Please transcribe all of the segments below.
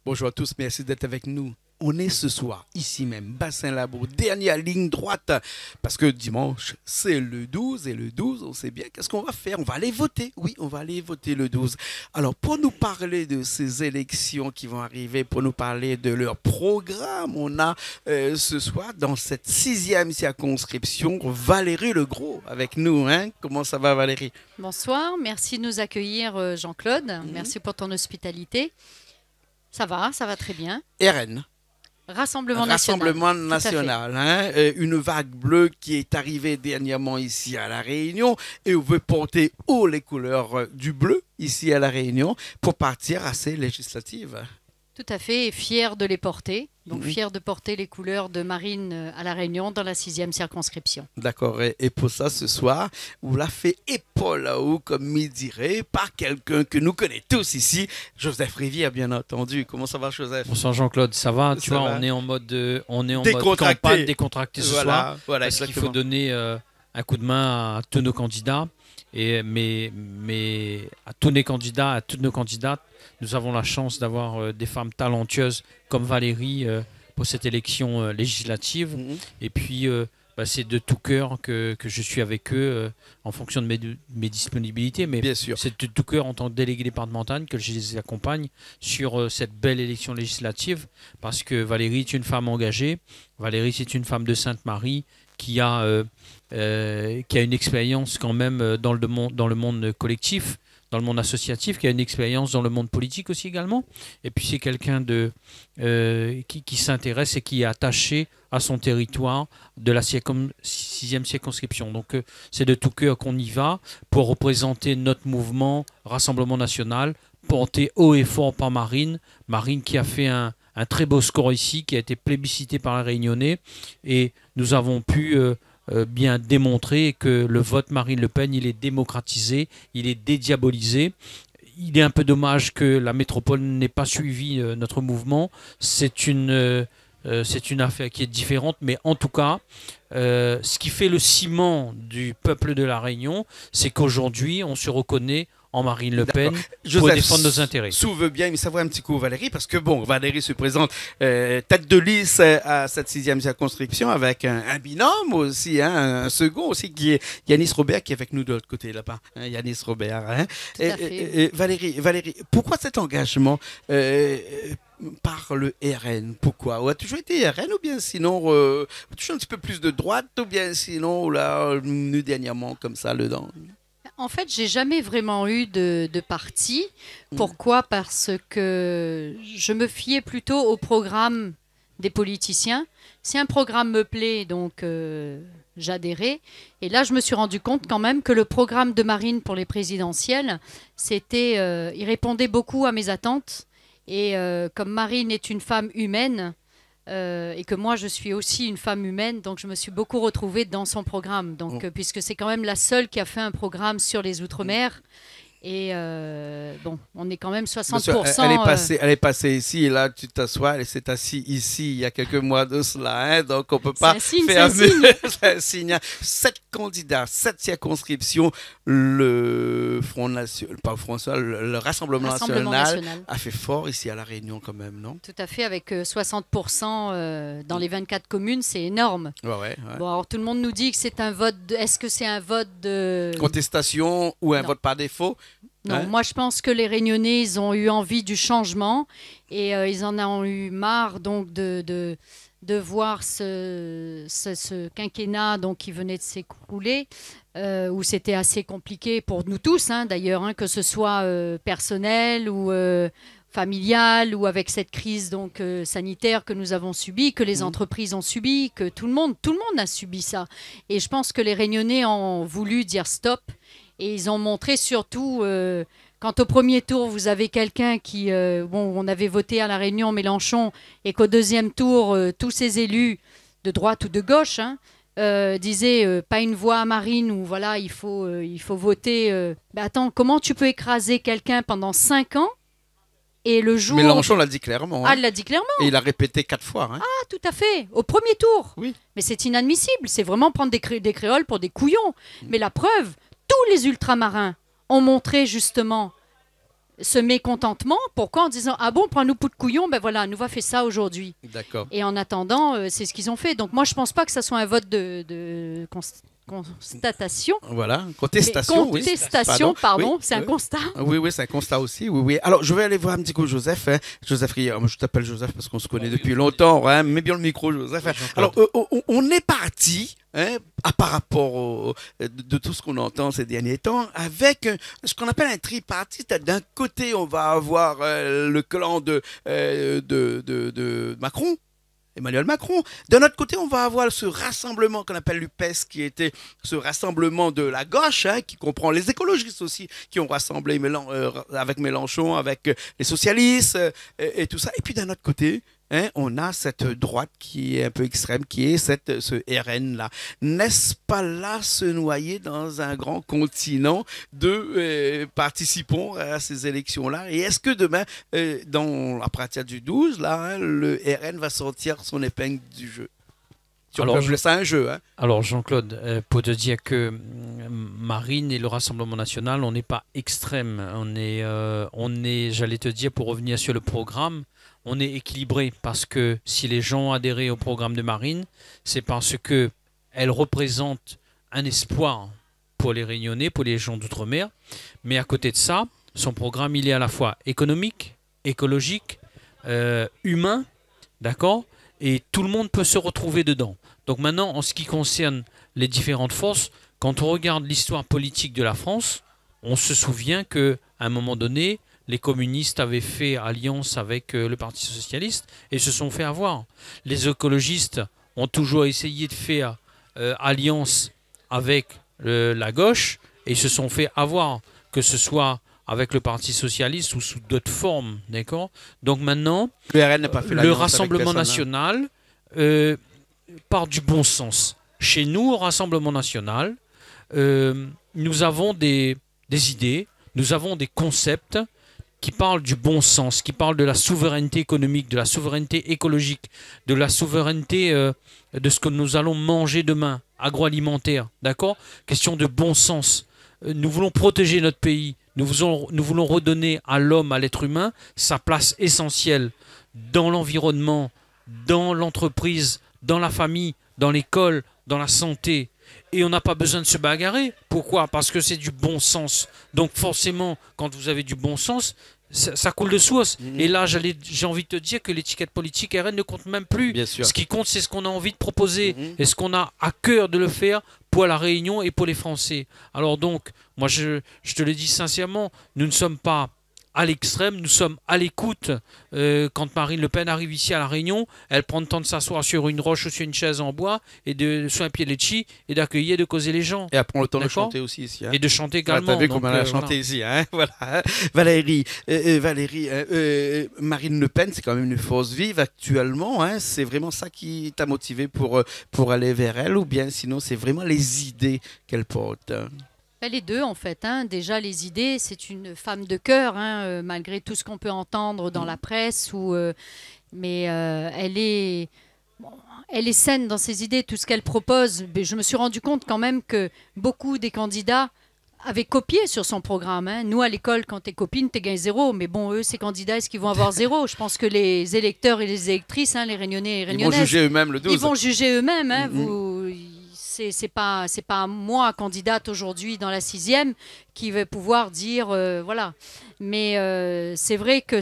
Bonjour à tous, merci d'être avec nous. On est ce soir, ici même, Bassin Labo, dernière ligne droite, parce que dimanche, c'est le 12, et le 12, on sait bien qu'est-ce qu'on va faire. On va aller voter, oui, on va aller voter le 12. Alors, pour nous parler de ces élections qui vont arriver, pour nous parler de leur programme, on a ce soir, dans cette 6e circonscription, Valérie Legros avec nous. Hein? Comment ça va, Valérie? Bonsoir, merci de nous accueillir, Jean-Claude. Merci pour ton hospitalité. Ça va très bien. RN. Rassemblement national. Rassemblement national, hein? Une vague bleue qui est arrivée dernièrement ici à La Réunion et on veut porter haut les couleurs du bleu ici à La Réunion pour partir à ces législatives. Tout à fait, et fier de les porter. Donc fier de porter les couleurs de Marine à La Réunion dans la 6e circonscription. D'accord, et pour ça ce soir, vous l'a fait épaule à haut, comme il dirait, par quelqu'un que nous connaissons tous ici, Joseph Rivière, bien entendu. Comment ça va, Joseph? Bonsoir Jean-Claude, ça va? Tu vois, va. on est en mode Décontracté. campagne décontracté ce soir. Voilà, parce qu'il faut donner un coup de main à tous nos candidats. Mais à tous les candidats, à toutes nos candidates, nous avons la chance d'avoir des femmes talentueuses comme Valérie pour cette élection législative. Et puis, c'est de tout cœur que je suis avec eux en fonction de mes disponibilités. Mais bien sûr, c'est de tout cœur en tant que délégué départemental que je les accompagne sur cette belle élection législative. Parce que Valérie est une femme engagée. Valérie, c'est une femme de Sainte-Marie qui a une expérience quand même dans le monde collectif, dans le monde associatif, qui a une expérience dans le monde politique aussi également. Et puis c'est quelqu'un qui s'intéresse et qui est attaché à son territoire de la 6e circonscription. Donc c'est de tout cœur qu'on y va pour représenter notre mouvement Rassemblement National, porté haut et fort par Marine. Marine qui a fait un très beau score ici, qui a été plébiscité par les Réunionnais. Et nous avons pu bien démontrer que le vote Marine Le Pen, il est démocratisé, il est dédiabolisé. Il est un peu dommage que la métropole n'ait pas suivi notre mouvement. C'est une affaire qui est différente, mais en tout cas, ce qui fait le ciment du peuple de la Réunion, c'est qu'aujourd'hui, on se reconnaît en Marine Le Pen pour défendre nos intérêts. S'ouvre bien, mais ça vaut un petit coup Valérie, parce que bon, Valérie se présente tête de liste à cette 6e circonscription avec un binôme aussi, hein, un second aussi qui est Yanis Robert qui est avec nous de l'autre côté là-bas. Hein, Yanis Robert. Hein. Valérie, pourquoi cet engagement par le RN? Pourquoi? Ou a toujours été RN ou bien sinon toujours un petit peu plus de droite ou bien sinon là, nous dernièrement comme ça le dent? En fait, j'ai jamais vraiment eu de parti. Pourquoi? Parce que je me fiais plutôt au programme des politiciens. Si un programme me plaît, donc j'adhérais. Et là, je me suis rendu compte quand même que le programme de Marine pour les présidentielles, il répondait beaucoup à mes attentes. Et comme Marine est une femme humaine, et que moi je suis aussi une femme humaine, donc je me suis beaucoup retrouvée dans son programme, donc puisque c'est quand même la seule qui a fait un programme sur les Outre-mer. Et on est quand même 60%. Monsieur, elle est passée ici et là tu t'assois, elle s'est assise ici il y a quelques mois de cela, hein, donc on peut pas faire mieux. C'est un signe. 7 candidats, 7 circonscriptions, le Front National, pas le Front National, le Rassemblement National a fait fort ici à La Réunion quand même, non? Tout à fait, avec 60% dans les 24 communes, c'est énorme. Ouais. Bon, alors tout le monde nous dit que c'est un vote. Est-ce que c'est un vote de contestation ou un vote par défaut? Non, moi je pense que les Réunionnais, ils ont eu envie du changement et ils en ont eu marre donc de voir ce quinquennat donc, qui venait de s'écrouler, où c'était assez compliqué pour nous tous, hein, d'ailleurs, hein, que ce soit personnel ou familial ou avec cette crise donc, sanitaire que nous avons subie, que les entreprises ont subi, que tout le monde a subi ça. Et je pense que les Réunionnais ont voulu dire stop. Et ils ont montré surtout, quand au premier tour, vous avez quelqu'un qui, on avait voté à La Réunion, Mélenchon, et qu'au deuxième tour, tous ces élus de droite ou de gauche disaient pas une voix à Marine, ou voilà, il faut voter. Attends, comment tu peux écraser quelqu'un pendant 5 ans et le jour... Mélenchon l'a dit clairement. Ah, il l'a dit clairement. Et il a répété 4 fois. Hein. Ah, tout à fait. Au premier tour. Oui. Mais c'est inadmissible. C'est vraiment prendre des créoles pour des couillons. Mais la preuve... Tous les ultramarins ont montré justement ce mécontentement. Pourquoi? En disant, ah bon, prends-nous pour de couillon, ben voilà, nous va faire ça aujourd'hui. D'accord. Et en attendant, c'est ce qu'ils ont fait. Donc moi, je pense pas que ça soit un vote de constatation. Voilà, contestation. Contestation, pardon, Oui, c'est un oui. constat. Oui, c'est un constat aussi. Oui, oui. Alors, je vais aller voir un petit coup Joseph. Joseph Rieur, moi, je t'appelle Joseph parce qu'on se connaît depuis longtemps. Mets bien le micro, Joseph. Alors, on est parti, par rapport de tout ce qu'on entend ces derniers temps, avec ce qu'on appelle un tripartite. D'un côté, on va avoir le clan de Macron. Emmanuel Macron. D'un autre côté, on va avoir ce rassemblement qu'on appelle l'UPES, qui était ce rassemblement de la gauche, qui comprend les écologistes aussi, qui ont rassemblé avec Mélenchon, avec les socialistes et tout ça. Et puis d'un autre côté, on a cette droite qui est un peu extrême, qui est ce RN-là. N'est-ce pas là se noyer dans un grand continent de participants à ces élections-là? Et est-ce que demain, à partir du 12, là, le RN va sortir son épingle du jeu? Alors, je laisse ça un jeu. Alors, Jean-Claude, pour te dire que Marine et le Rassemblement national, on n'est pas extrême. On est, j'allais te dire, pour revenir sur le programme, on est équilibré parce que si les gens ont adhéré au programme de Marine, c'est parce qu'elle représente un espoir pour les Réunionnais, pour les gens d'outre-mer. Mais à côté de ça, son programme, il est à la fois économique, écologique, humain, d'accord? Et tout le monde peut se retrouver dedans. Donc maintenant, en ce qui concerne les différentes forces, quand on regarde l'histoire politique de la France, on se souvient qu'à un moment donné, les communistes avaient fait alliance avec le Parti socialiste et se sont fait avoir. Les écologistes ont toujours essayé de faire alliance avec la gauche et se sont fait avoir, que ce soit avec le Parti socialiste ou sous d'autres formes, d'accord? Donc maintenant, le Rassemblement national part du bon sens. Chez nous, au Rassemblement national, nous avons des idées, nous avons des concepts qui parlent du bon sens, qui parlent de la souveraineté économique, de la souveraineté écologique, de la souveraineté de ce que nous allons manger demain, agroalimentaire, d'accord? Question de bon sens. Nous voulons protéger notre pays, nous voulons redonner à l'homme, à l'être humain, sa place essentielle dans l'environnement, dans l'entreprise, dans la famille, dans l'école, dans la santé. Et on n'a pas besoin de se bagarrer. Pourquoi? Parce que c'est du bon sens. Donc forcément, quand vous avez du bon sens, ça coule de source. Et là, j'ai envie de te dire que l'étiquette politique RN ne compte même plus. Bien sûr. Ce qui compte, c'est ce qu'on a envie de proposer. Et ce qu'on a à cœur de le faire pour la Réunion et pour les Français. Alors donc, moi, je te le dis sincèrement, nous ne sommes pas à l'extrême, nous sommes à l'écoute. Quand Marine Le Pen arrive ici à La Réunion, elle prend le temps de s'asseoir sur une roche ou sur une chaise en bois et sur un pied de litchi et d'accueillir et de causer les gens. Et elle prend le temps de chanter aussi ici. Et de chanter également. T'as vu comment elle a chanté ici. Voilà. Valérie, Marine Le Pen, c'est quand même une force vive actuellement. C'est vraiment ça qui t'a motivé pour aller vers elle, ou bien sinon c'est vraiment les idées qu'elle porte? Les deux, en fait. Déjà, les idées, c'est une femme de cœur, malgré tout ce qu'on peut entendre dans la presse. Mais elle est saine dans ses idées, tout ce qu'elle propose. Mais je me suis rendu compte quand même que beaucoup des candidats avaient copié sur son programme. Nous, à l'école, quand t'es copine, t'es gagné 0. Mais bon, eux, ces candidats, est-ce qu'ils vont avoir 0? Je pense que les électeurs et les électrices, les Réunionnais et Réunionnaises, ils vont juger eux-mêmes le 12. Ils vont juger eux-mêmes. C'est pas moi, candidate aujourd'hui dans la 6e, qui va pouvoir dire voilà. Mais c'est vrai que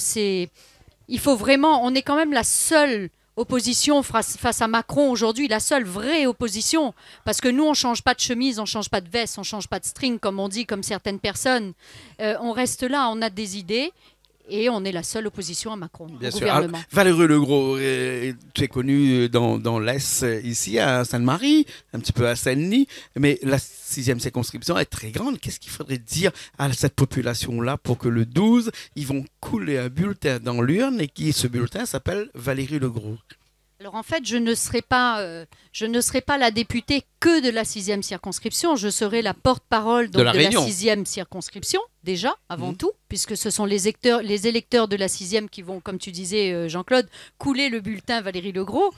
il faut vraiment. On est quand même la seule opposition face à Macron aujourd'hui, la seule vraie opposition. Parce que nous, on change pas de chemise, on change pas de veste, on change pas de string, comme on dit, comme certaines personnes. On reste là, on a des idées. Et on est la seule opposition à Macron, au gouvernement. Alors, Valérie Legros, tu es connu dans l'Est, ici, à Sainte-Marie, un petit peu à Saint-Denis, mais la 6e circonscription est très grande. Qu'est-ce qu'il faudrait dire à cette population-là pour que le 12, ils vont couler un bulletin dans l'urne et ce bulletin s'appelle Valérie Legros? Alors en fait, je ne serai pas la députée que de la 6e circonscription. Je serai la porte-parole de la 6e circonscription, déjà, avant tout, puisque ce sont les électeurs de la 6e qui vont, comme tu disais, Jean-Claude, couler le bulletin Valérie Legros.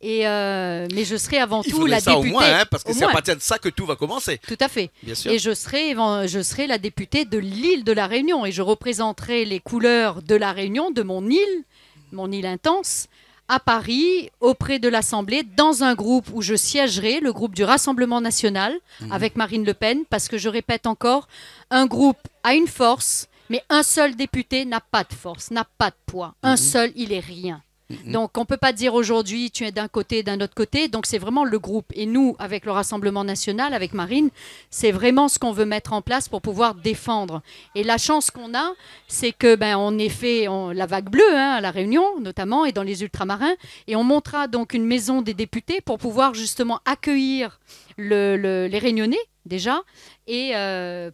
Mais je serai avant Il tout faudrait la ça députée. au moins, hein, parce que au c'est à moins. partir de ça que tout va commencer. Tout à fait. Bien sûr. Et je serai la députée de l'île de la Réunion et je représenterai les couleurs de la Réunion, de mon île intense, à Paris, auprès de l'Assemblée, dans un groupe où je siégerai, le groupe du Rassemblement national, avec Marine Le Pen, parce que je répète encore, un groupe a une force, mais un seul député n'a pas de force, n'a pas de poids. Un seul, il est rien. Donc, on ne peut pas dire aujourd'hui, tu es d'un côté, d'un autre côté. Donc, c'est vraiment le groupe. Et nous, avec le Rassemblement national, avec Marine, c'est vraiment ce qu'on veut mettre en place pour pouvoir défendre. Et la chance qu'on a, c'est que on est fait la vague bleue à La Réunion, notamment, et dans les ultramarins. Et on montera donc une maison des députés pour pouvoir justement accueillir les Réunionnais, déjà, et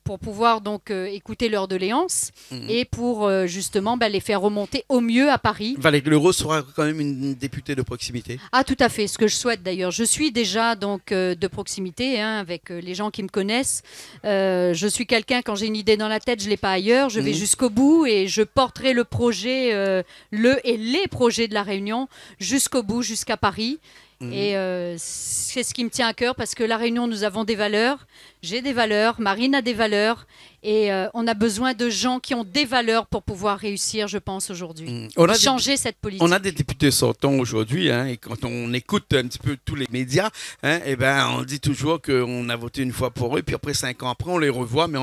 pour pouvoir donc écouter leurs doléances et pour justement les faire remonter au mieux à Paris. Valérie Leroux sera quand même une députée de proximité. Ah, tout à fait, ce que je souhaite d'ailleurs. Je suis déjà donc de proximité avec les gens qui me connaissent. Je suis quelqu'un, quand j'ai une idée dans la tête, je ne l'ai pas ailleurs. Je vais jusqu'au bout et je porterai le projet, les projets de La Réunion jusqu'au bout, jusqu'à Paris. Et c'est ce qui me tient à cœur parce que La Réunion, nous avons des valeurs. J'ai des valeurs, Marine a des valeurs et on a besoin de gens qui ont des valeurs pour pouvoir réussir, je pense, aujourd'hui. Changer cette politique. On a des députés sortants aujourd'hui et quand on écoute un petit peu tous les médias, on dit toujours qu'on a voté une fois pour eux, puis après 5 ans après, on les revoit, mais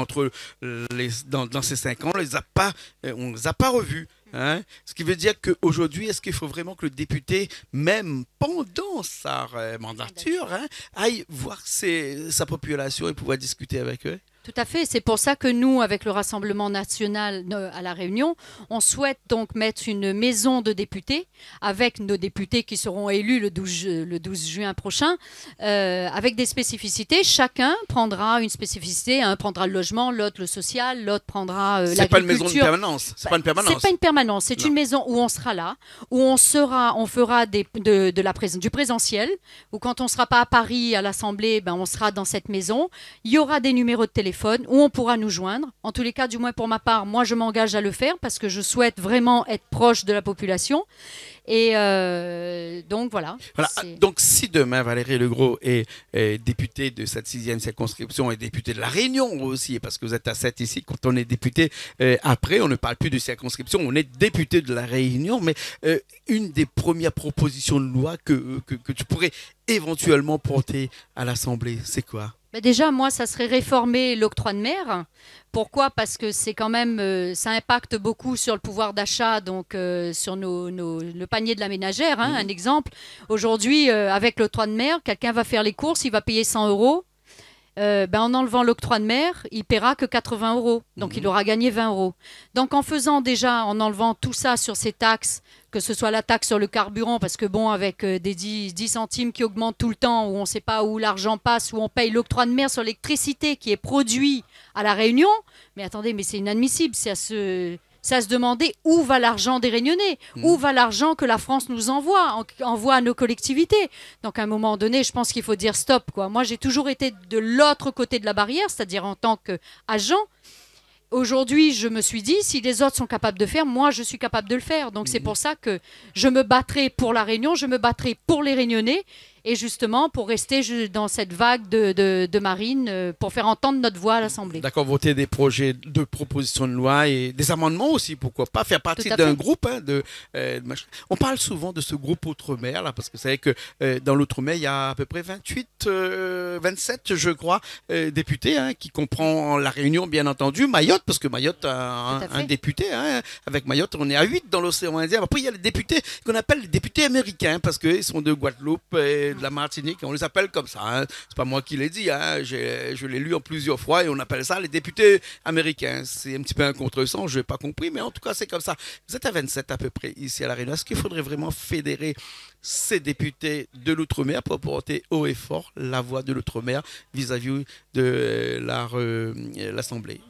dans ces 5 ans, on ne les a pas revus. Ce qui veut dire qu'aujourd'hui, est-ce qu'il faut vraiment que le député, même pendant sa mandature, aille voir sa population et pouvoir discuter avec eux? Tout à fait. C'est pour ça que nous, avec le Rassemblement national à La Réunion, on souhaite donc mettre une maison de députés avec nos députés qui seront élus le 12 juin prochain, avec des spécificités. Chacun prendra une spécificité. Un prendra le logement, l'autre le social, l'autre prendra l'agriculture. C'est pas une maison de permanence. C'est pas une permanence. C'est pas une permanence. C'est une maison où on sera là, où on fera du présentiel, où quand on sera pas à Paris à l'Assemblée, on sera dans cette maison. Il y aura des numéros de téléphone où on pourra nous joindre. En tous les cas, du moins pour ma part, moi je m'engage à le faire parce que je souhaite vraiment être proche de la population. Et donc voilà. Donc si demain Valérie Legros est députée de cette 6e circonscription et députée de La Réunion aussi, parce que vous êtes à 7 ici, quand on est député, après on ne parle plus de circonscription, on est député de La Réunion, mais une des premières propositions de loi que tu pourrais éventuellement porter à l'Assemblée, c'est quoi? Déjà, moi, ça serait réformer l'octroi de mer. Pourquoi? Parce que c'est quand même, ça impacte beaucoup sur le pouvoir d'achat, donc sur le panier de la ménagère. Un exemple, aujourd'hui, avec l'octroi de mer, quelqu'un va faire les courses, il va payer 100 €. En enlevant l'octroi de mer, il paiera que 80 €. Donc, il aura gagné 20 €. Donc, en enlevant tout ça sur ces taxes, que ce soit la taxe sur le carburant, parce que avec des 10 centimes qui augmentent tout le temps, où on ne sait pas où l'argent passe, où on paye l'octroi de mer sur l'électricité qui est produit à La Réunion. Mais attendez, mais c'est inadmissible, c'est à se demander où va l'argent des Réunionnais, où va l'argent que la France nous envoie à nos collectivités. Donc à un moment donné, je pense qu'il faut dire stop, quoi. Moi, j'ai toujours été de l'autre côté de la barrière, c'est-à-dire en tant qu'agent. Aujourd'hui, je me suis dit, si les autres sont capables de faire, moi, je suis capable de le faire. Donc c'est pour ça que je me battrai pour La Réunion, je me battrai pour les Réunionnais. Et justement, pour rester dans cette vague de Marine, pour faire entendre notre voix à l'Assemblée. D'accord, voter des projets de propositions de loi et des amendements aussi, pourquoi pas, faire partie d'un groupe. On parle souvent de ce groupe Outre-mer, là, parce que vous savez que dans l'Outre-mer, il y a à peu près 27, je crois, députés, qui comprend La Réunion, bien entendu, Mayotte, parce que Mayotte a un député. Avec Mayotte, on est à 8 dans l'océan Indien. Après, il y a les députés qu'on appelle les députés américains, parce qu'ils sont de Guadeloupe et de la Martinique, on les appelle comme ça. C'est pas moi qui l'ai dit, je l'ai lu en plusieurs fois et on appelle ça les députés américains. C'est un petit peu un contresens, je n'ai pas compris, mais en tout cas c'est comme ça. Vous êtes à 27 à peu près ici à La Réunion. Est-ce qu'il faudrait vraiment fédérer ces députés de l'Outre-mer pour porter haut et fort la voix de l'Outre-mer vis-à-vis de l'Assemblée?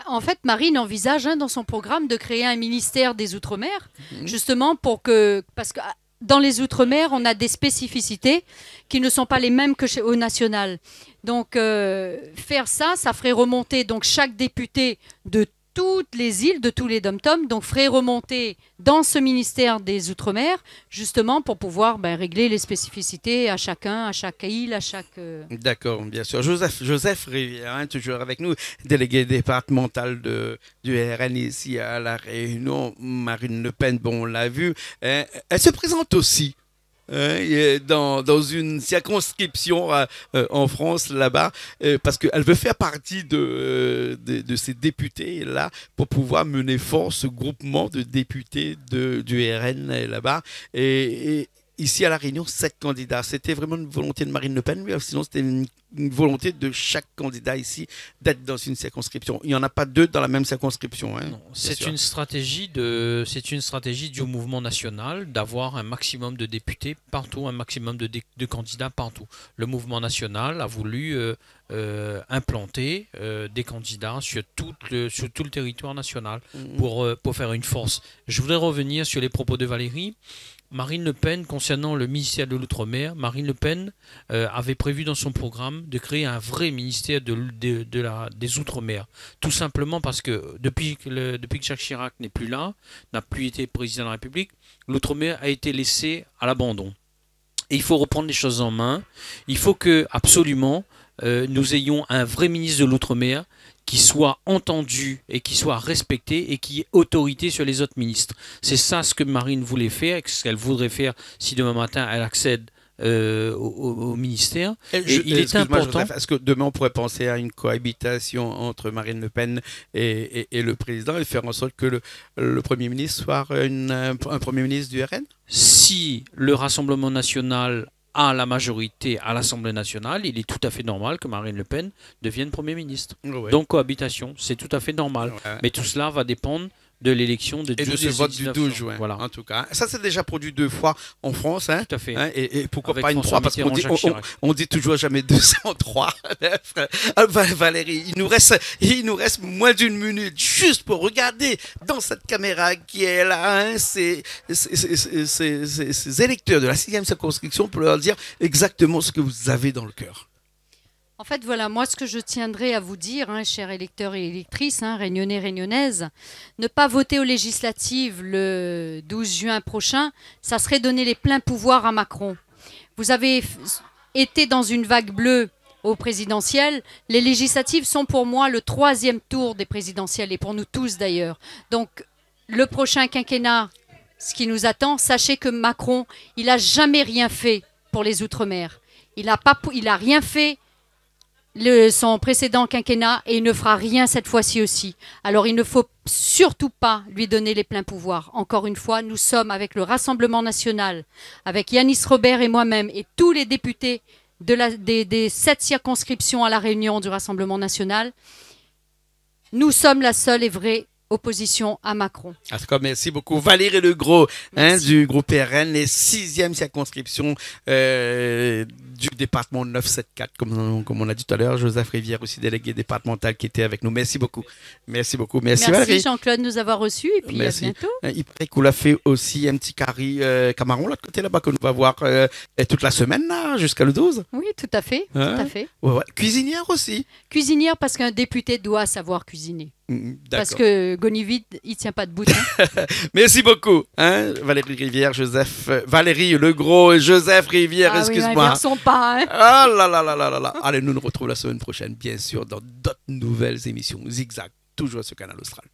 En fait, Marine envisage dans son programme de créer un ministère des Outre-mer, justement parce que dans les Outre-mer, on a des spécificités qui ne sont pas les mêmes au national. Donc, faire ça ferait remonter donc chaque député de toutes les îles, de tous les dom-toms, donc ferait remonter dans ce ministère des Outre-mer, justement pour pouvoir régler les spécificités à chacun, à chaque île, à chaque... D'accord, bien sûr. Joseph Rivière, hein, toujours avec nous, délégué départemental du RN ici à La Réunion. Marine Le Pen, bon, on l'a vu, hein, elle se présente aussi. Dans une circonscription en France là-bas, parce qu'elle veut faire partie de ces députés là pour pouvoir mener fort ce groupement de députés du RN là-bas. Et ici à La Réunion, 7 candidats. C'était vraiment une volonté de Marine Le Pen, mais sinon c'était une volonté de chaque candidat ici d'être dans une circonscription. Il n'y en a pas 2 dans la même circonscription. Hein, c'est une stratégie du mouvement national d'avoir un maximum de députés partout, un maximum de candidats partout. Le mouvement national a voulu implanter des candidats sur tout le territoire national pour faire une force. Je voudrais revenir sur les propos de Valérie. Marine Le Pen, concernant le ministère de l'Outre-mer, Marine Le Pen avait prévu dans son programme de créer un vrai ministère des Outre-mer. Tout simplement parce que depuis que Jacques Chirac n'est plus là, n'a plus été président de la République, l'Outre-mer a été laissé à l'abandon. Et il faut reprendre les choses en main. Il faut que absolument nous ayons un vrai ministre de l'Outre-mer qui soit entendu et qui soit respecté et qui ait autorité sur les autres ministres. C'est ça ce que Marine voulait faire et ce qu'elle voudrait faire si demain matin elle accède au ministère. Il est important. Joseph, est-ce que demain on pourrait penser à une cohabitation entre Marine Le Pen et le président et faire en sorte que le Premier ministre soit un Premier ministre du RN? Si le Rassemblement national a la majorité à l'Assemblée nationale, il est tout à fait normal que Marine Le Pen devienne Premier ministre. Ouais. Donc cohabitation, c'est tout à fait normal. Ouais. Mais tout cela va dépendre de l'élection de 12 et de ce vote du 12 juin. Voilà. En tout cas, ça s'est déjà produit 2 fois en France. Hein, tout à fait. Hein, et pourquoi avec pas une 3 parce qu'on dit toujours jamais 203. Valérie, il nous reste moins d'une minute juste pour regarder dans cette caméra qui est là, hein, ces électeurs de la 6e circonscription pour leur dire exactement ce que vous avez dans le cœur. En fait, voilà, moi, ce que je tiendrai à vous dire, hein, chers électeurs et électrices, hein, réunionnais, réunionnaises, ne pas voter aux législatives le 12 juin prochain, ça serait donner les pleins pouvoirs à Macron. Vous avez été dans une vague bleue aux présidentielles. Les législatives sont pour moi le 3e tour des présidentielles, et pour nous tous d'ailleurs. Donc, le prochain quinquennat, ce qui nous attend, sachez que Macron, il n'a jamais rien fait pour les Outre-mer. Il n'a rien fait son précédent quinquennat et il ne fera rien cette fois-ci aussi. Alors il ne faut surtout pas lui donner les pleins pouvoirs. Encore une fois, nous sommes avec le Rassemblement national, avec Yanis Robert et moi-même et tous les députés des 7 circonscriptions à La Réunion du Rassemblement national. Nous sommes la seule et vraie opposition à Macron. En tout cas, merci beaucoup. Valérie Legros, hein, du groupe RN, les 6e circonscription du département 974, comme on a dit tout à l'heure. Joseph Rivière, aussi délégué départemental, qui était avec nous. Merci beaucoup. Merci beaucoup. Merci Valérie. Jean-Claude de nous avoir reçus et puis merci. À bientôt. Il paraît qu'on a fait aussi un petit camaron là de côté là-bas que nous va voir toute la semaine là, jusqu'à le 12. Oui, tout à fait. Hein? Tout à fait. Ouais. Cuisinière aussi. Cuisinière parce qu'un député doit savoir cuisiner. Parce que Gonivide, il ne tient pas debout. Hein. Merci beaucoup, hein, Valérie Rivière, Valérie Legros, Joseph Rivière, excuse-moi. Oui, pas, hein. Ah là là là là là là. Allez, nous nous retrouvons la semaine prochaine, bien sûr, dans d'autres nouvelles émissions. Zigzag, toujours sur Canal Austral.